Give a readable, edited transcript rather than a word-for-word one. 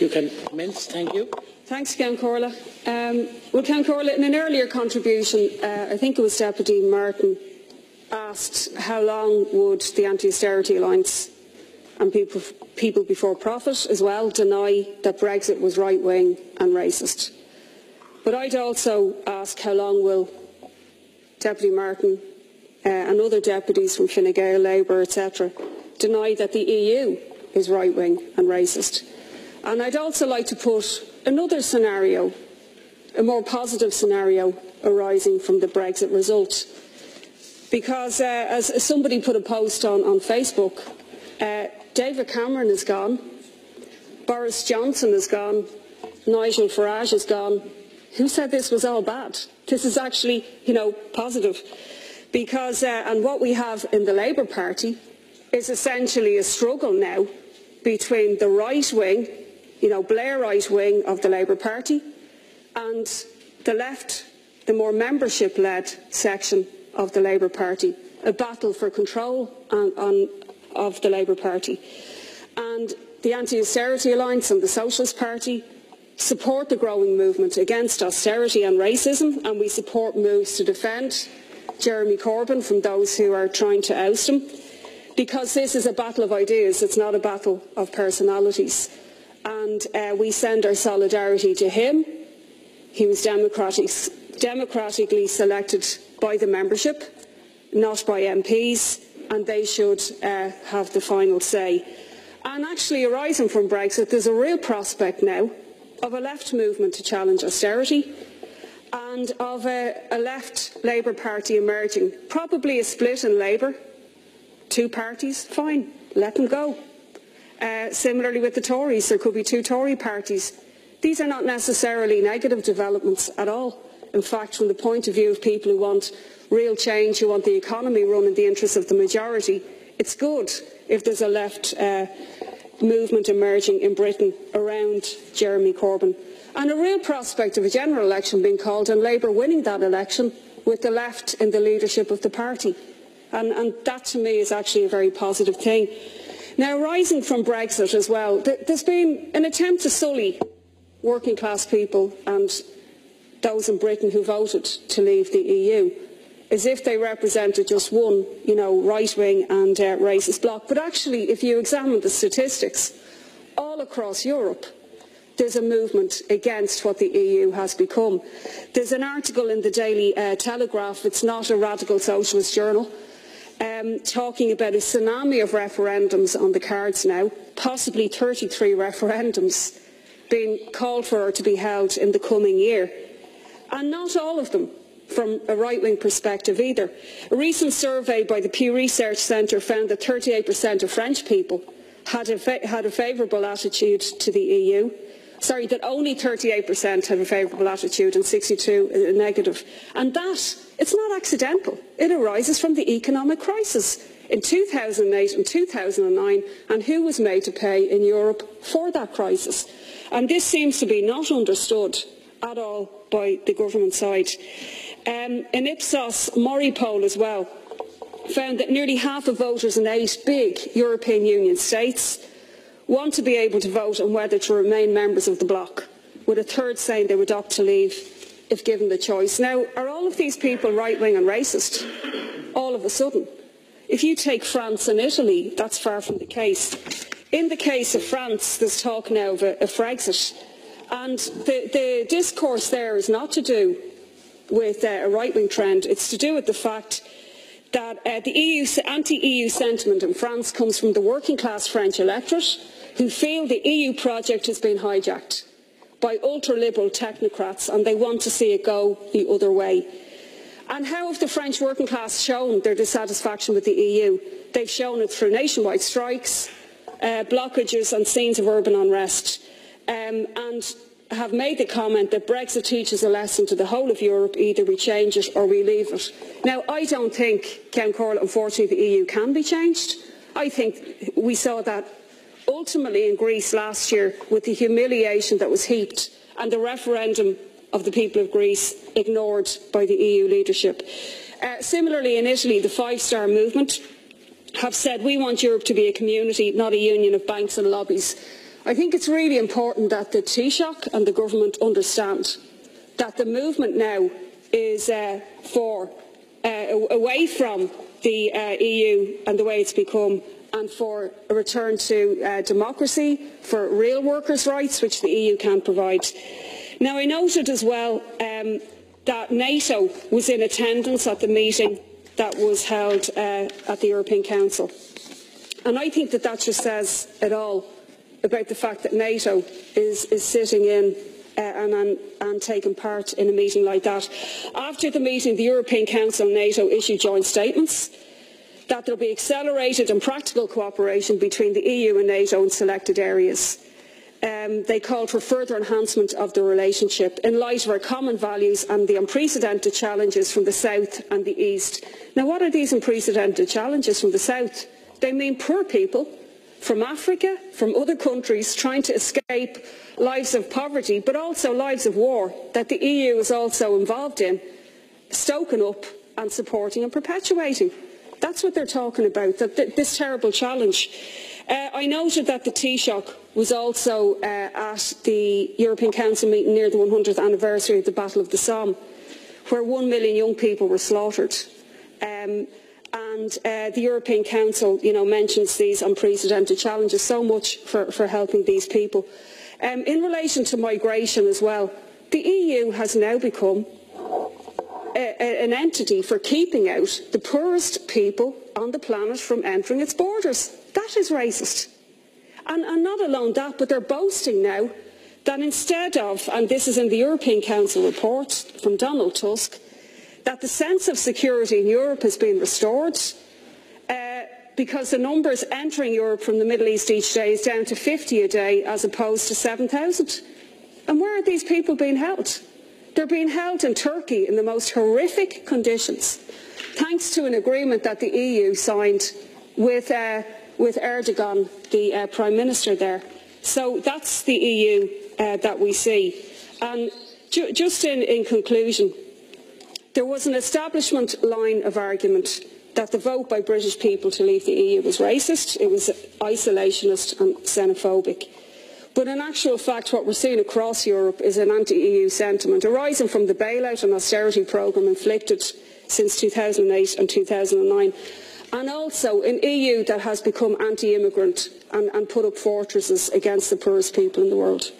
You can commence. Thank you. Thanks, Count Corla. Well, Count Corla, in an earlier contribution, I think it was Deputy Martin asked how long would the Anti-Austerity Alliance and people before profit as well deny that Brexit was right-wing and racist. But I'd also ask how long will Deputy Martin and other deputies from Fine Gael, Labour, etc. deny that the EU is right-wing and racist. And I'd also like to put another scenario, a more positive scenario arising from the Brexit result. Because as somebody put a post on Facebook, David Cameron is gone, Boris Johnson is gone, Nigel Farage is gone. Who said this was all bad? This is actually, positive. Because, and what we have in the Labour Party is essentially a struggle now between the right wing, Blairite wing of the Labour Party, and the left, the more membership-led section of the Labour Party, a battle for control of the Labour Party. And the Anti-Austerity Alliance and the Socialist Party support the growing movement against austerity and racism, and we support moves to defend Jeremy Corbyn from those who are trying to oust him, because this is a battle of ideas, it's not a battle of personalities. And we send our solidarity to him. He was democratically selected by the membership, not by MPs, and they should have the final say. And actually, arising from Brexit, there's a real prospect now of a left movement to challenge austerity and of a left Labour Party emerging. Probably a split in Labour, two parties, fine, let them go. Similarly with the Tories, there could be two Tory parties. These are not necessarily negative developments at all. In fact, from the point of view of people who want real change, who want the economy run in the interests of the majority, it's good if there's a left movement emerging in Britain around Jeremy Corbyn. And a real prospect of a general election being called and Labour winning that election with the left in the leadership of the party. And that to me is actually a very positive thing. Now, rising from Brexit as well, there's been an attempt to sully working class people and those in Britain who voted to leave the EU, as if they represented just one, right-wing and racist bloc. But actually, if you examine the statistics, all across Europe, there's a movement against what the EU has become. There's an article in the Daily Telegraph, it's not a radical socialist journal, talking about a tsunami of referendums on the cards now, possibly 33 referendums being called for or to be held in the coming year. And not all of them from a right-wing perspective either. A recent survey by the Pew Research Centre found that 38% of French people had a favourable attitude to the EU. Sorry, that only 38% have a favourable attitude and 62% a negative. And that, it's not accidental. It arises from the economic crisis in 2008 and 2009, and who was made to pay in Europe for that crisis. And this seems to be not understood at all by the government side. An Ipsos Mori poll as well found that nearly half of voters in 8 big European Union states want to be able to vote on whether to remain members of the bloc, with a third saying they would opt to leave if given the choice. Now, are all of these people right-wing and racist? All of a sudden. If you take France and Italy, that's far from the case. In the case of France, there's talk now of a Frexit. And the discourse there is not to do with a right-wing trend. It's to do with the fact that the anti-EU sentiment in France comes from the working-class French electorate, who feel the EU project has been hijacked by ultra-liberal technocrats and they want to see it go the other way. And how have the French working class shown their dissatisfaction with the EU? They've shown it through nationwide strikes, blockages and scenes of urban unrest, and have made the comment that Brexit teaches a lesson to the whole of Europe: either we change it or we leave it. Now, I don't think, Count Corla, unfortunately the EU can be changed. I think we saw that ultimately in Greece last year with the humiliation that was heaped and the referendum of the people of Greece ignored by the EU leadership. Similarly in Italy, the Five Star Movement have said we want Europe to be a community, not a union of banks and lobbies. I think it's really important that the Taoiseach and the government understand that the movement now is away from the EU and the way it's become, and for a return to democracy, for real workers' rights, which the EU can provide. Now, I noted as well that NATO was in attendance at the meeting that was held at the European Council. And I think that just says it all about the fact that NATO is sitting in and taking part in a meeting like that. After the meeting, the European Council and NATO issued joint statements that there will be accelerated and practical cooperation between the EU and NATO in selected areas. They called for further enhancement of the relationship in light of our common values and the unprecedented challenges from the South and the East. Now, what are these unprecedented challenges from the South? They mean poor people from Africa, from other countries trying to escape lives of poverty, but also lives of war that the EU is also involved in, stoking up and supporting and perpetuating. That's what they're talking about, this terrible challenge. I noted that the Taoiseach was also at the European Council meeting near the 100th anniversary of the Battle of the Somme, where 1 million young people were slaughtered. The European Council, mentions these unprecedented challenges, so much for helping these people. In relation to migration as well, the EU has now become an entity for keeping out the poorest people on the planet from entering its borders. That is racist. And not alone that, but they're boasting now that instead of, and this is in the European Council report from Donald Tusk, that the sense of security in Europe has been restored because the numbers entering Europe from the Middle East each day is down to 50 a day as opposed to 7,000. And where are these people being held? They're being held in Turkey in the most horrific conditions, thanks to an agreement that the EU signed with Erdogan, the Prime Minister there. So that's the EU that we see. And just in conclusion, there was an establishment line of argument that the vote by British people to leave the EU was racist, it was isolationist and xenophobic. But in actual fact, what we're seeing across Europe is an anti-EU sentiment arising from the bailout and austerity programme inflicted since 2008 and 2009, and also an EU that has become anti-immigrant and put up fortresses against the poorest people in the world.